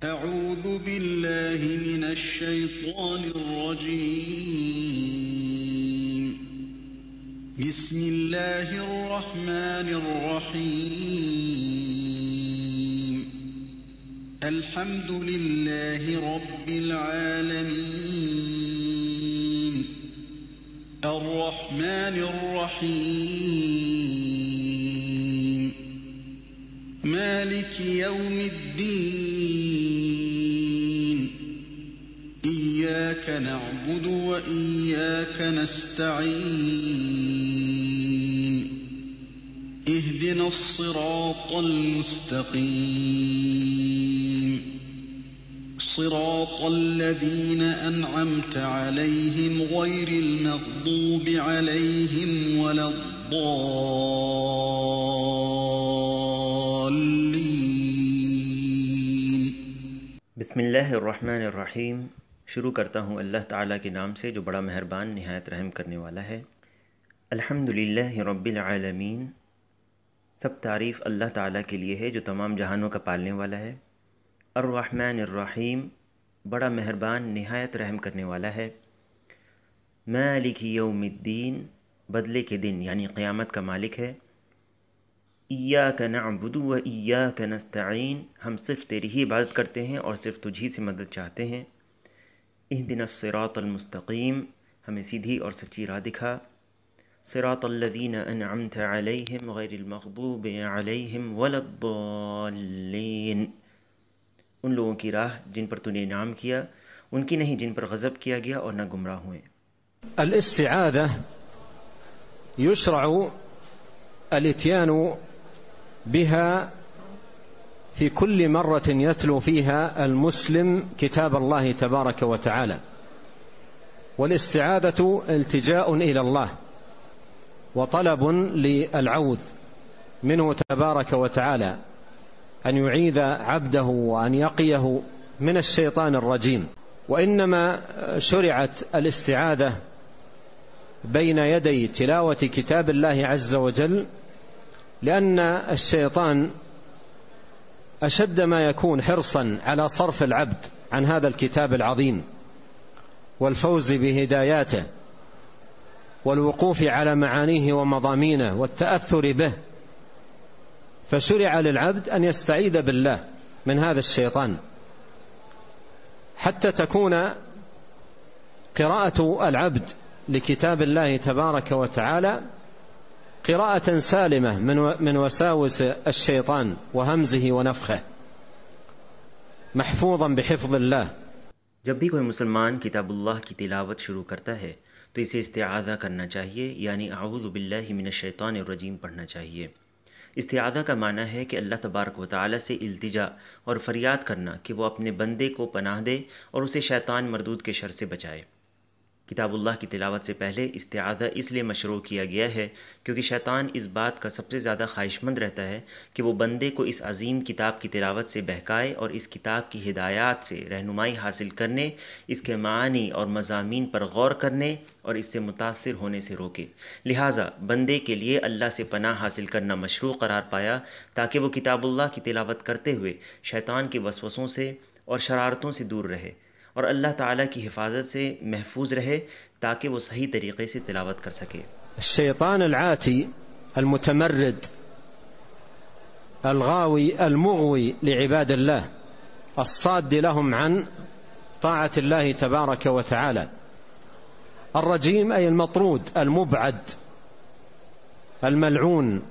أعوذ بالله من الشيطان الرجيم. بسم الله الرحمن الرحيم. الحمد لله رب العالمين. الرحمن الرحيم. مالك يوم الدين. إياك نعبد وإياك نستعين. اهدنا الصراط المستقيم. صراط الذين أنعمت عليهم غير المغضوب عليهم ولا الضالين. بسم اللہ الرحمن الرحیم. شروع کرتا ہوں اللہ تعالیٰ کے نام سے جو بڑا مہربان نہایت رحم کرنے والا ہے. الحمدللہ رب العالمین. سب تعریف اللہ تعالیٰ کے لیے ہے جو تمام جہانوں کا پالنے والا ہے. الرحمن الرحیم، بڑا مہربان نہایت رحم کرنے والا ہے. مالک یوم الدین، بدلے کے دن یعنی قیامت کا مالک ہے. ایاک نعبد و ایاک نستعین، ہم صرف تیری ہی عبادت کرتے ہیں اور صرف تجھی سے مدد چاہتے ہیں. اہدنا الصراط المستقیم، ہمیں سیدھی اور سچی راہ دکھا. صراط الذین انعمت علیہم غیر المغضوب علیہم ولا الضالین، ان لوگوں کی راہ جن پر تو نے انعام کیا، ان کی نہیں جن پر غضب کیا گیا اور نہ گمراہ ہوئے. الاستعاذة يشرع الاتيان بها في كل مرة يتلو فيها المسلم كتاب الله تبارك وتعالى. والاستعاذة التجاء إلى الله وطلب للعوذ منه تبارك وتعالى أن يعيذ عبده وأن يقيه من الشيطان الرجيم. وإنما شرعت الاستعاذة بين يدي تلاوة كتاب الله عز وجل لأن الشيطان أشد ما يكون حرصا على صرف العبد عن هذا الكتاب العظيم والفوز بهداياته والوقوف على معانيه ومضامينه والتأثر به، فشرع للعبد أن يستعيذ بالله من هذا الشيطان حتى تكون قراءة العبد لكتاب الله تبارك وتعالى قراءة سالمة من وساوس الشيطان وهمزه ونفخه، محفوظا بحفظ الله. جب بھی کوئی مسلمان کتاب اللہ کی تلاوت شروع کرتا ہے تو اسے استعاذہ کرنا چاہیے، یعنی اعوذ باللہ من الشیطان الرجیم پڑھنا چاہیے. استعاذہ کا معنی ہے کہ اللہ تبارک و تعالیٰ سے التجا اور فریاد کرنا کہ وہ اپنے بندے کو پناہ دے اور اسے شیطان مردود کے شر سے بچائے. کتاب اللہ کی تلاوت سے پہلے استعاذہ اس لیے مشروع کیا گیا ہے کیونکہ شیطان اس بات کا سب سے زیادہ خواہش مند رہتا ہے کہ وہ بندے کو اس عظیم کتاب کی تلاوت سے بہکائے اور اس کتاب کی ہدایات سے رہنمائی حاصل کرنے، اس کے معانی اور مضامین پر غور کرنے اور اس سے متاثر ہونے سے روکے. لہٰذا بندے کے لیے اللہ سے پناہ حاصل کرنا مشروع قرار پایا تاکہ وہ کتاب اللہ کی تلاوت کرتے ہوئے شیطان کے وسوسوں سے اور شرارتوں سے دور رہے اور اللہ تعالیٰ کی حفاظت سے محفوظ رہے تاکہ وہ صحیح طریقے سے تلاوت کر سکے. الشيطان العاتي المتمرد الغاوي المغوي لعباد الله الصاد لهم عن طاعة الله تبارك وتعالى، الرجيم أي المطرود المبعد الملعون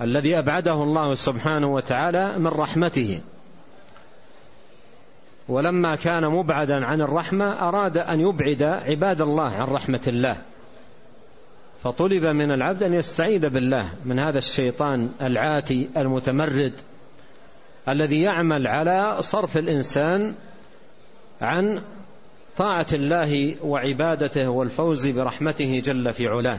الذي أبعده الله سبحانه وتعالى من رحمته، ولما كان مبعدا عن الرحمة أراد أن يبعد عباد الله عن رحمة الله، فطلب من العبد أن يستعيذ بالله من هذا الشيطان العاتي المتمرد الذي يعمل على صرف الإنسان عن طاعة الله وعبادته والفوز برحمته جل في علاه.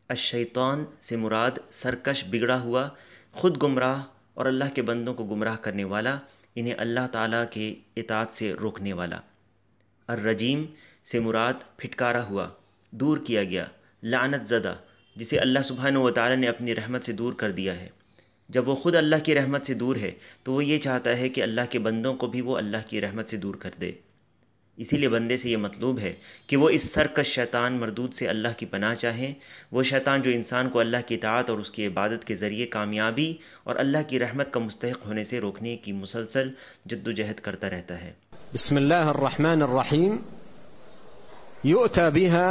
الشیطان سے مراد سرکش، بگڑا ہوا، خود گمراہ اور اللہ کے بندوں کو گمراہ کرنے والا، انہیں اللہ تعالیٰ کے اطاعت سے روکنے والا. الرجیم سے مراد پھٹکارا ہوا، دور کیا گیا، لعنت زدہ، جسے اللہ سبحانہ و تعالیٰ نے اپنی رحمت سے دور کر دیا ہے. جب وہ خود اللہ کی رحمت سے دور ہے تو وہ یہ چاہتا ہے کہ اللہ کے بندوں کو بھی وہ اللہ کی رحمت سے دور کر دے۔ اسی لیے بندے سے یہ مطلوب ہے کہ وہ اس سرکش شیطان مردود سے اللہ کی پناہ چاہیں، وہ شیطان جو انسان کو اللہ کی اطاعت اور اس کی عبادت کے ذریعے کامیابی اور اللہ کی رحمت کا مستحق ہونے سے روکنے کی مسلسل جدوجہد کرتا رہتا ہے۔ بسم الله الرحمن الرحيم يؤتى بها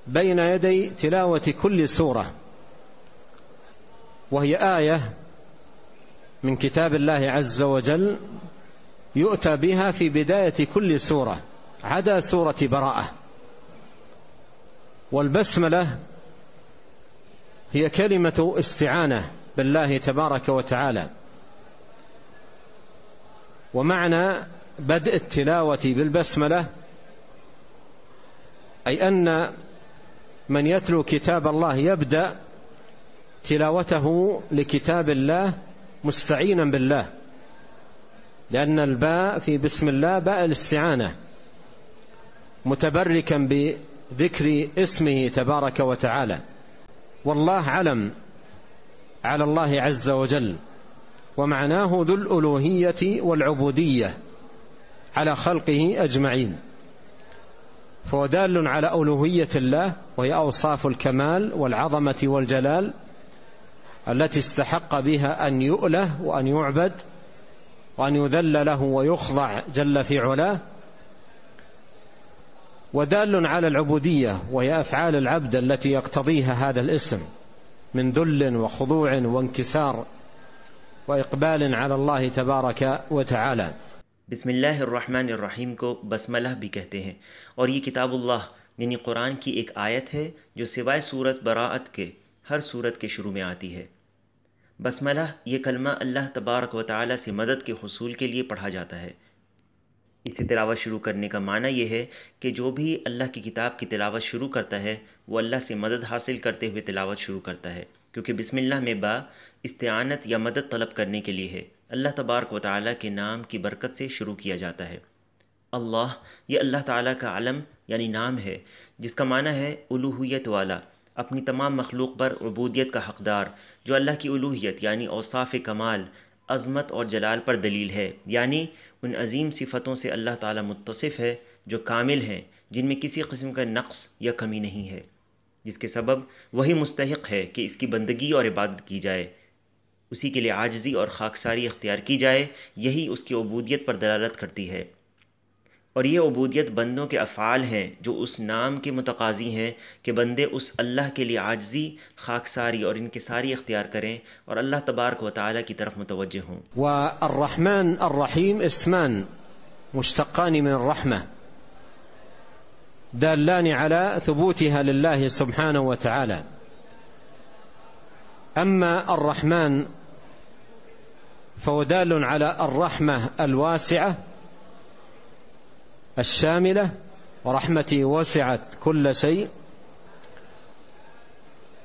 بين يدي تلاوة كل سورة، وهي آية من كتاب الله عز وجل يؤتى بها في بداية كل سورة عدا سورة براءة. والبسملة هي كلمة استعانة بالله تبارك وتعالى، ومعنى بدء التلاوة بالبسملة أي أن من يتلو كتاب الله يبدأ تلاوته لكتاب الله مستعينا بالله، لأن الباء في بسم الله باء الاستعانة، متبركا بذكر اسمه تبارك وتعالى. والله علم على الله عز وجل، ومعناه ذو الألوهية والعبودية على خلقه أجمعين، فهو دال على ألوهية الله، وهي أوصاف الكمال والعظمة والجلال التي استحق بها أن يؤله وأن يعبد وأن يذل له ويخضع جل في علاه، ودال على العبودية وهي أفعال العبد التي يقتضيها هذا الاسم من ذل وخضوع وانكسار وإقبال على الله تبارك وتعالى. بسم اللہ الرحمن الرحیم کو بسملہ بھی کہتے ہیں، اور یہ کتاب اللہ یعنی قرآن کی ایک آیت ہے جو سوائے سورت براءت کے ہر سورت کے شروع میں آتی ہے۔ بسملہ یہ کلمہ اللہ تبارک و تعالی سے مدد کے حصول کے لیے پڑھا جاتا ہے۔ اس سے تلاوت شروع کرنے کا معنی یہ ہے کہ جو بھی اللہ کی کتاب کی تلاوت شروع کرتا ہے وہ اللہ سے مدد حاصل کرتے ہوئے تلاوت شروع کرتا ہے، کیونکہ بسم اللہ میں با استعانت یا مدد طلب کرنے کے لیے ہے۔ اللہ تبارک و تعالیٰ کے نام کی برکت سے شروع کیا جاتا ہے۔ اللہ یہ اللہ تعالیٰ کا علم یعنی نام ہے، جس کا معنی ہے الوہیت والا، اپنی تمام مخلوق پر عبودیت کا حقدار، جو اللہ کی الوہیت یعنی اوصاف کمال، عظمت اور جلال پر دلیل ہے، یعنی ان عظیم صفتوں سے اللہ تعالیٰ متصف ہے جو کامل ہیں، جن میں کسی قسم کا نقص یا کمی نہیں ہے، جس کے سبب وہی مستحق ہے کہ اس کی بندگی اور عبادت کی جائے، اسی کے لیے عاجزی اور خاکساری اختیار کی جائے، یہی اس کی عبودیت پر دلالت کرتی ہے۔ اور یہ عبودیت بندوں کے افعال ہیں جو اس نام کے متقاضی ہیں کہ بندے اس اللہ کے لیے عاجزی، خاکساری اور انکساری اختیار کریں اور اللہ تبارک و تعالیٰ کی طرف متوجہ ہوں۔ والرحمن الرحيم اسمان مشتقان من الرحمة دالان على ثبوتها لله سبحانه وتعالى. أما الرحمن فهو دال على الرحمة الواسعة الشاملة، ورحمتي وسعت كل شيء.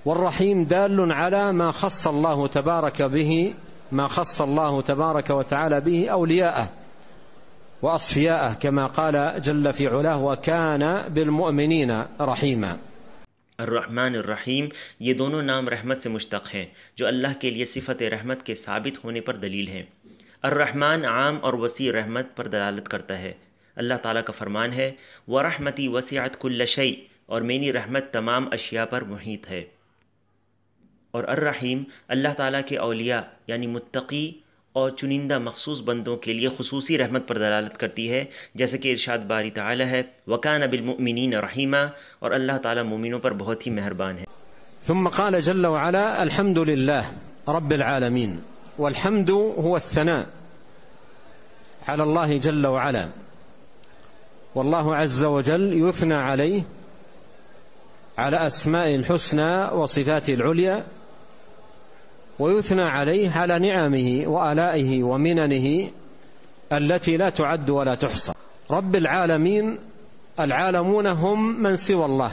والرحيم دال على ما خص الله تبارك به، ما خص الله تبارك وتعالى به أولياءه وأصفياءه، كما قال جل في علاه وكان بالمؤمنين رحيما. الرحمن الرحیم یہ دونوں نام رحمت سے مشتق ہیں جو اللہ کے لیے صفت رحمت کے ثابت ہونے پر دلیل ہیں۔ الرحمن عام اور وسیع رحمت پر دلالت کرتا ہے۔ اللہ تعالیٰ کا فرمان ہے وَرَحْمَتِي وَسِعَتْ كُلَّ شَيْءٍ، اور میری رحمت تمام اشیاء پر محیط ہے۔ اور الرحیم اللہ تعالیٰ کے اولیاء یعنی متقی اور چنندہ مخصوص بندوں کے لیے خصوصی رحمت پر دلالت کرتی ہے، جیسے کہ ارشاد باری تعالی ہے وَكَانَ بِالْمُؤْمِنِينَ رَحِيمًا، اور اللہ تعالیٰ مومنوں پر بہت ہی مہربان ہے۔ ثم قال جل وعلا الحمد لله رب العالمين. والحمد هو الثناء على الله جل وعلا، والله عز وجل يثنى عليه على أسماء الحسنى وصفاته العليا، ويثنى عليه على نعمه وآلائه ومننه التي لا تعد ولا تحصى. رب العالمين، العالمون هم من سوى الله،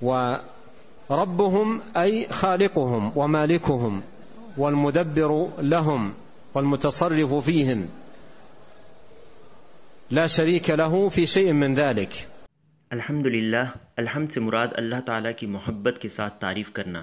وربهم أي خالقهم ومالكهم والمدبر لهم والمتصرف فيهم، لا شريك له في شيء من ذلك. الحمدللہ، الحمد سے مراد اللہ تعالیٰ کی محبت کے ساتھ تعریف کرنا،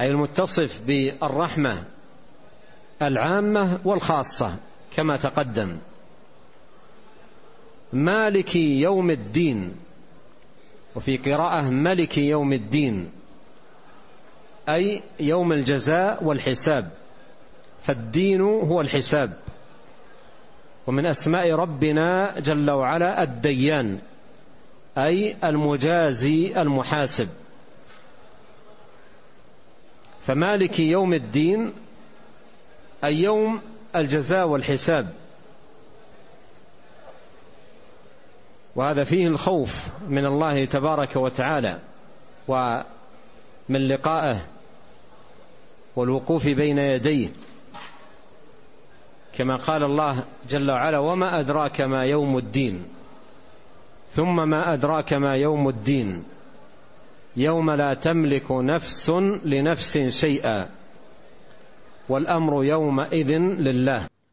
أي المتصف بالرحمة العامة والخاصة كما تقدم. مالك يوم الدين، وفي قراءة ملك يوم الدين، أي يوم الجزاء والحساب، فالدين هو الحساب. ومن أسماء ربنا جل وعلا الديان، أي المجازي المحاسب. فمالك يوم الدين أي يوم الجزاء والحساب، وهذا فيه الخوف من الله تبارك وتعالى ومن لقائه والوقوف بين يديه، كما قال الله جل وعلا: وما أدراك ما يوم الدين، ثم ما أدراك ما يوم الدين، يوم لا تملك نفس لنفس شيئا والأمر يومئذ لله.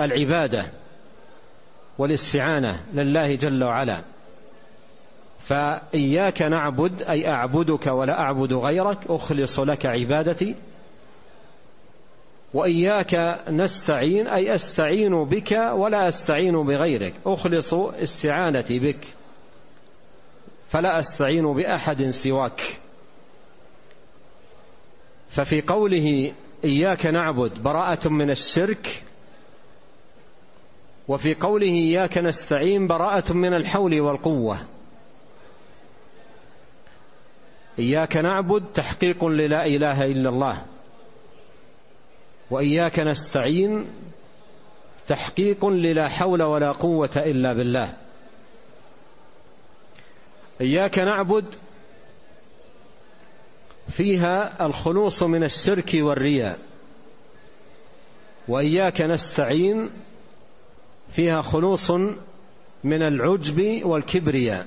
العبادة والاستعانة لله جل وعلا. فإياك نعبد أي أعبدك ولا أعبد غيرك، أخلص لك عبادتي. وإياك نستعين أي أستعين بك ولا أستعين بغيرك، أخلص استعانتي بك فلا أستعين بأحد سواك. ففي قوله إياك نعبد براءة من الشرك، وفي قوله إياك نستعين براءة من الحول والقوة. إياك نعبد تحقيق للا إله إلا الله، وإياك نستعين تحقيق للا حول ولا قوة إلا بالله. إياك نعبد فيها الخلوص من الشرك والرياء، وإياك نستعين فيها خلوص من العجب والكبرياء.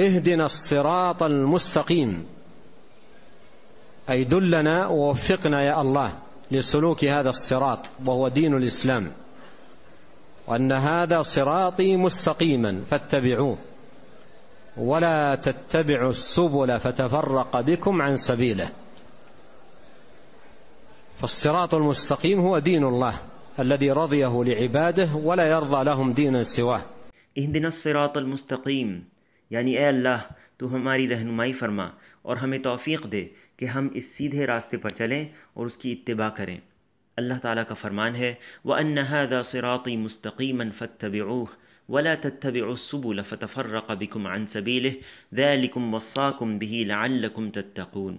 اهدنا الصراط المستقيم أي دلنا ووفقنا يا الله لسلوك هذا الصراط وهو دين الإسلام، وأن هذا صراطي مستقيما فاتبعوه ولا تتبعوا السبل فتفرق بكم عن سبيله. فالصراط المستقيم هو دين الله الذي رضيه لعباده ولا يرضى لهم دينا سواه. اهدنا الصراط المستقیم، یعنی اے اللہ تو ہماری رہنمائی فرما اور ہمیں توفیق دے کہ ہم اس سیدھے راستے پر چلیں اور اس کی اتباع کریں۔ اللہ تعالیٰ کا فرمان ہے وَأَنَّ هَذَا صِرَاطِي مُسْتَقِيمًا فَاتَّبِعُوهُ وَلَا تَتَّبِعُوا السُّبُلَ فَتَفَرَّقَ بِكُمْ عَنْ سَبِيلِهِ ذَلِكُمْ وَصَّاكُمْ بِهِ لَعَلَّكُمْ تَتَّقُونَ،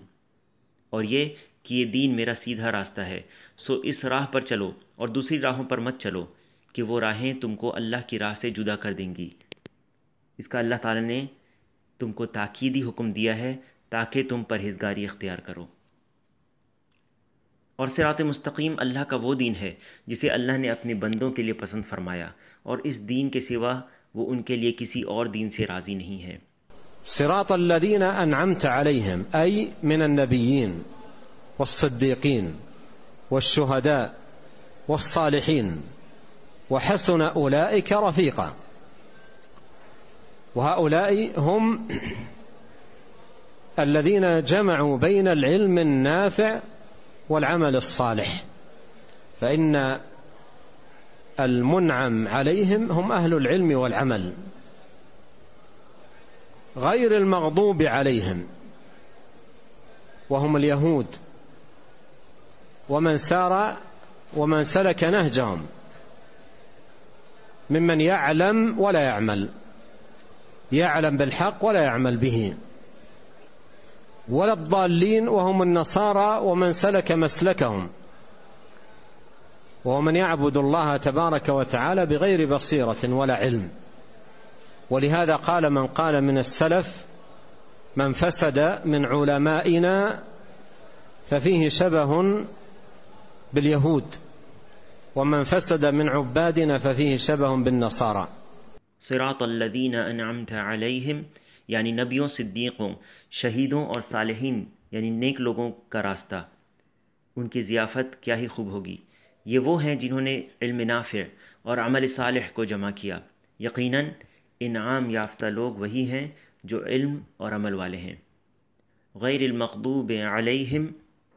اور یہ کہ یہ دین میرا سیدھا راستہ ہے، سو اس راہ پر چلو اور دوسری راہوں پر مت چلو کہ وہ راہیں تم کو اللہ کی راہ سے جدا کر دیں گی۔ اس کا اللہ تعالیٰ نے تم کو تاکیدی حکم دیا ہے تاکہ تم پرہیزگاری اختیار کرو۔ اور صراط مستقیم اللہ کا وہ دین ہے جسے اللہ نے اپنے بندوں کے لیے پسند فرمایا، اور اس دین کے سوا وہ ان کے لیے کسی اور دین سے راضی نہیں ہے۔ صراط الذين أنعمت عليهم أي من النبيين والصديقين والشهداء والصالحين وحسن أولئك رفيقا. وهؤلاء هم الذين جمعوا بين العلم النافع والعمل الصالح، فإن المنعم عليهم هم أهل العلم والعمل، غير المغضوب عليهم وهم اليهود ومن سار ومن سلك نهجهم ممن يعلم ولا يعمل، يعلم بالحق ولا يعمل به، ولا الضالين وهم النصارى ومن سلك مسلكهم ومن يعبد الله تبارك وتعالى بغير بصيرة ولا علم. ولهذا قال من قال من السلف من فسد من علمائنا ففيه شبه باليهود ومن فسد من عبادنا ففيه شبه بالنصارى. صراط الذین انعمت علیہم یعنی نبیوں، صدیقوں، شہیدوں اور صالحین یعنی نیک لوگوں کا راستہ، ان کی ضیافت کیا ہی خوب ہوگی۔ یہ وہ ہیں جنہوں نے علم نافع اور عمل صالح کو جمع کیا۔ یقیناً انعام یافتہ لوگ وہی ہیں جو علم اور عمل والے ہیں۔ غیر المغضوب علیہم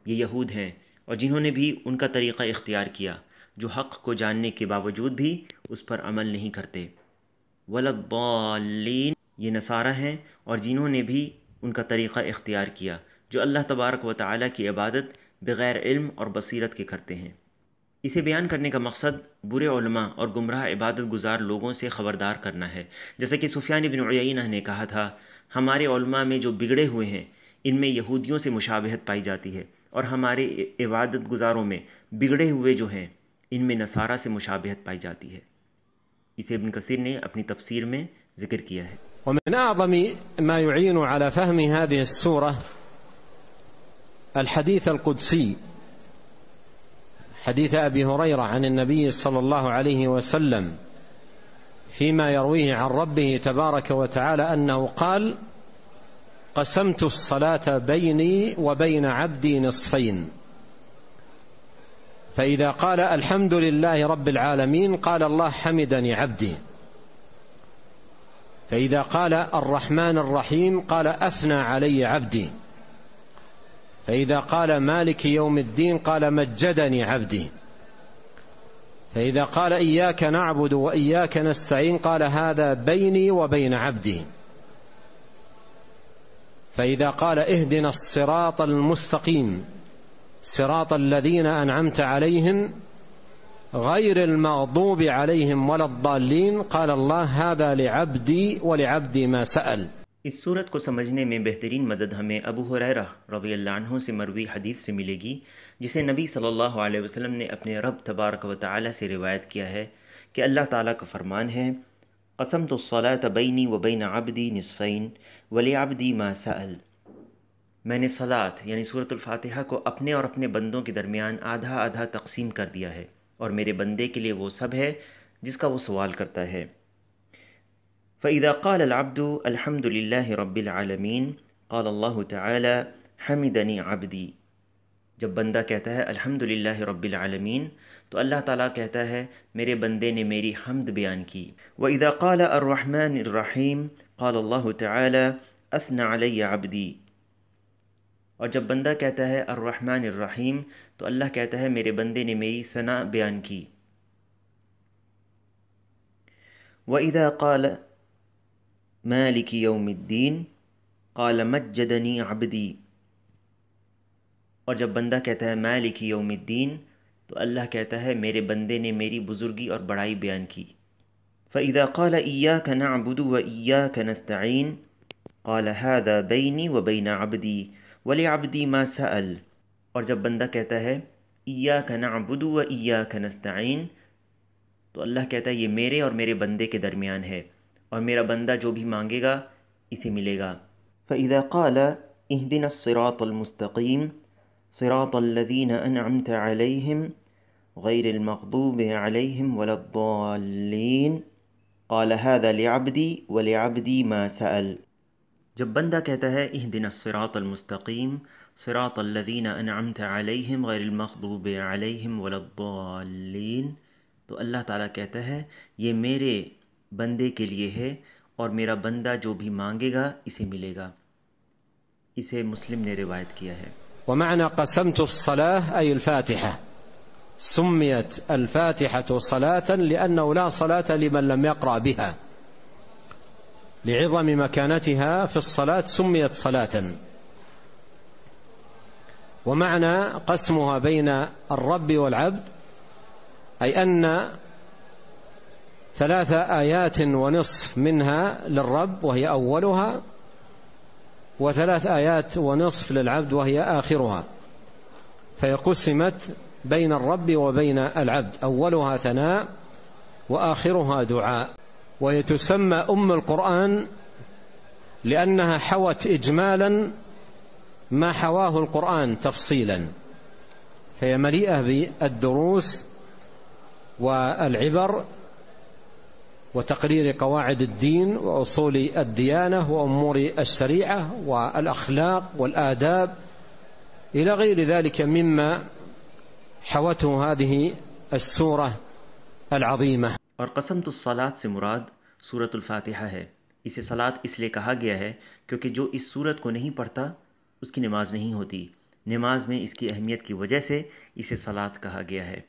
یہ یہود ہیں، اور جنہوں نے بھی ان کا طریقہ اختیار کیا جو حق کو جاننے کے باوجود بھی اس پر عمل نہیں کرتے۔ ولا الضالین یہ نصارہ ہیں، اور جنہوں نے بھی ان کا طریقہ اختیار کیا جو اللہ تبارک و تعالیٰ کی عبادت بغیر علم اور بصیرت کے کرتے ہیں۔ اسے بیان کرنے کا مقصد برے علماء اور گمراہ عبادت گزار لوگوں سے خبردار کرنا ہے، جیسا کہ سفیان بن عیینہ نے کہا تھا ہمارے علماء میں جو بگڑے ہوئے ہیں ان میں یہودیوں سے مشابہت پائی جاتی ہے، اور ہمارے عبادت گزاروں میں بگڑے ہوئے جو ہیں ان میں نصارہ سے مشابہت پائی جاتی ہے۔ اسے ابن کثیر نے اپنی تفسیر میں ذکر کیا ہے۔ ومن أعظم ما يعين على فهم هذه السورة الحديث القدسي، حديث أبي هريرة عن النبي صلى الله عليه وسلم فيما يرويه عن ربه تبارك وتعالى أنه قال قسمت الصلاة بيني وبين عبدي نصفين، فإذا قال الحمد لله رب العالمين قال الله حمدني عبدي، فإذا قال الرحمن الرحيم قال أثنى علي عبدي، فإذا قال مالك يوم الدين قال مجدني عبدي، فإذا قال إياك نعبد وإياك نستعين قال هذا بيني وبين عبدي، فإذا قال اهدنا الصراط المستقيم صراط الذين أنعمت عليهم غير المغضوب عليهم ولا الضالين قال الله هذا لعبدي ولعبدي ما سأل۔ اس صورت کو سمجھنے میں بہترین مدد ہمیں ابو ہریرہ رضی اللہ عنہ سے مروی حدیث سے ملے گی، جسے نبی صلی اللہ علیہ وسلم نے اپنے رب تبارک و تعالی سے روایت کیا ہے کہ اللہ تعالیٰ کا فرمان ہے قسمت الصلاة بینی و بین عبدی نصفین ولعبدی ما سأل، میں نے صلاۃ یعنی سورۃ الفاتحہ کو اپنے اور اپنے بندوں کے درمیان آدھا آدھا تقسیم کر دیا ہے، اور میرے بندے کے لیے وہ سب ہے جس کا وہ سوال کرتا ہے۔ فَإِذَا قَالَ الْعَبْدُ الْحَمْدُ لِلَّهِ رَبِّ الْعَالَمِينَ قَالَ اللَّهُ تَعَالَى حَمِدَنِي عَبْدِي، جب بندہ کہتا ہے الحمد للہ رب العالمین تو اللہ تعالیٰ کہتا ہے میرے بندے نے میری حمد بیان کی۔ وَإِذَا قَالَ الرَّحْمَنِ الرَّحِيمِ قَالَ اللَّهُ تَعَالَى أَثْنَى عَلَيَّ عَبْدِي، اور جب بندہ کہتا ہے الرحمن الرحیم تو اللہ کہتا ہے میرے بندے نے میری ثنا بیان کی۔ وَإِذَا قَالَ مَالِكِ يَوْمِ الدِّينِ قَالَ مَجَّدَنِي عَبْدِي، اور جب بندہ کہتا ہے مالک یوم الدین تو اللہ کہتا ہے میرے بندے نے میری بزرگی اور بڑائی بیان کی۔ فَإِذَا قَالَ إِيَّاكَ نَعْبُدُ وَإِيَّاكَ نَسْتَعِينُ قَالَ هَذَا بَيْنِي وَبَيْنَ عَبْدِي وَلِعَبْدِي مَا سَأَلَ، اور جب بندہ کہتا ہے إِيَّاكَ نَعْبُدُ وَإِيَّاكَ نَسْتَعِينُ تو اللہ کہتا ہے یہ میرے اور میرے بندے کے درمیان ہے، اور میرا بندہ جو بھی مانگے گا اسے ملے گا۔ فَإِذَا قَالَ اهْدِنَا الصِّرَاطَ الْمُسْتَقِيمَ صِرَاطَ الَّذِينَ أَنْعَمْتَ عَلَيْهِمْ غَيْرِ الْمَغْضُوبِ عَلَيْهِمْ وَلَا الضَّالِّينَ قَالَ هَذَا لِعَبْدِي وَلِعَبْدِي مَا سَأَلَ، جب بندہ کہتا ہے اهدنا الصراط المستقیم صراط الذین انعمت علیہم غیر المغضوب علیہم ولا الضالین، تو اللہ تعالیٰ کہتا ہے یہ میرے بندے کے لیے ہے اور میرا بندہ جو بھی مانگے گا اسے ملے گا۔ اسے مسلم نے روایت کیا ہے۔ ومعنى قسمت الصلاة أي الفاتحة، سميت الفاتحة صلاة لأنه لا صلاة لمن لم يقرأ بها، لعظم مكانتها في الصلاة سميت صلاة. ومعنى قسمها بين الرب والعبد أي أن 3 آيات ونصف منها للرب وهي أولها، و3 آيات ونصف للعبد وهي آخرها، فقسمت بين الرب وبين العبد، أولها ثناء وآخرها دعاء. وتسمى القرآن لأنها حوت إجمالا ما حواه القرآن تفصيلا، فهي مليئة بالدروس والعبر وتقرير قواعد الدين وأصول الديانة وأمور الشريعة والأخلاق والآداب إلى غير ذلك مما حوته هذه السورة العظيمة. اور قسمت الصلاۃ سے مراد سورۃ الفاتحہ ہے۔ اسے صلاۃ اس لیے کہا گیا ہے کیونکہ جو اس سورت کو نہیں پڑھتا اس کی نماز نہیں ہوتی۔ نماز میں اس کی اہمیت کی وجہ سے اسے صلاۃ کہا گیا ہے۔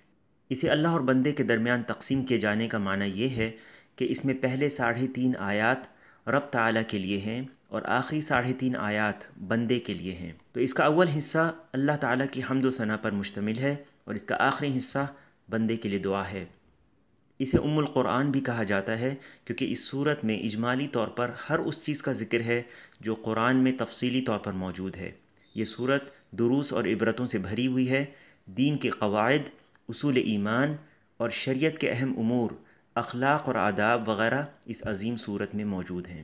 اسے اللہ اور بندے کے درمیان تقسیم کیے جانے کا معنی یہ ہے کہ اس میں پہلے 3.5 آیات رب تعالیٰ کے لیے ہیں اور آخری 3.5 آیات بندے کے لیے ہیں۔ تو اس کا اول حصہ اللہ تعالیٰ کی حمد و ثنا پر مشتمل ہے اور اس کا آخری حصہ بندے کے لیے دعا ہے۔ اسے القرآن بھی کہا جاتا ہے کیونکہ اس صورت میں اجمالی طور پر ہر اس چیز کا ذکر ہے جو قرآن میں تفصیلی طور پر موجود ہے۔ یہ صورت دروس اور عبرتوں سے بھری ہوئی ہے۔ دین کے قواعد، اصول ایمان اور شریعت کے اہم امور، اخلاق اور آداب وغیرہ اس عظیم صورت میں موجود ہیں۔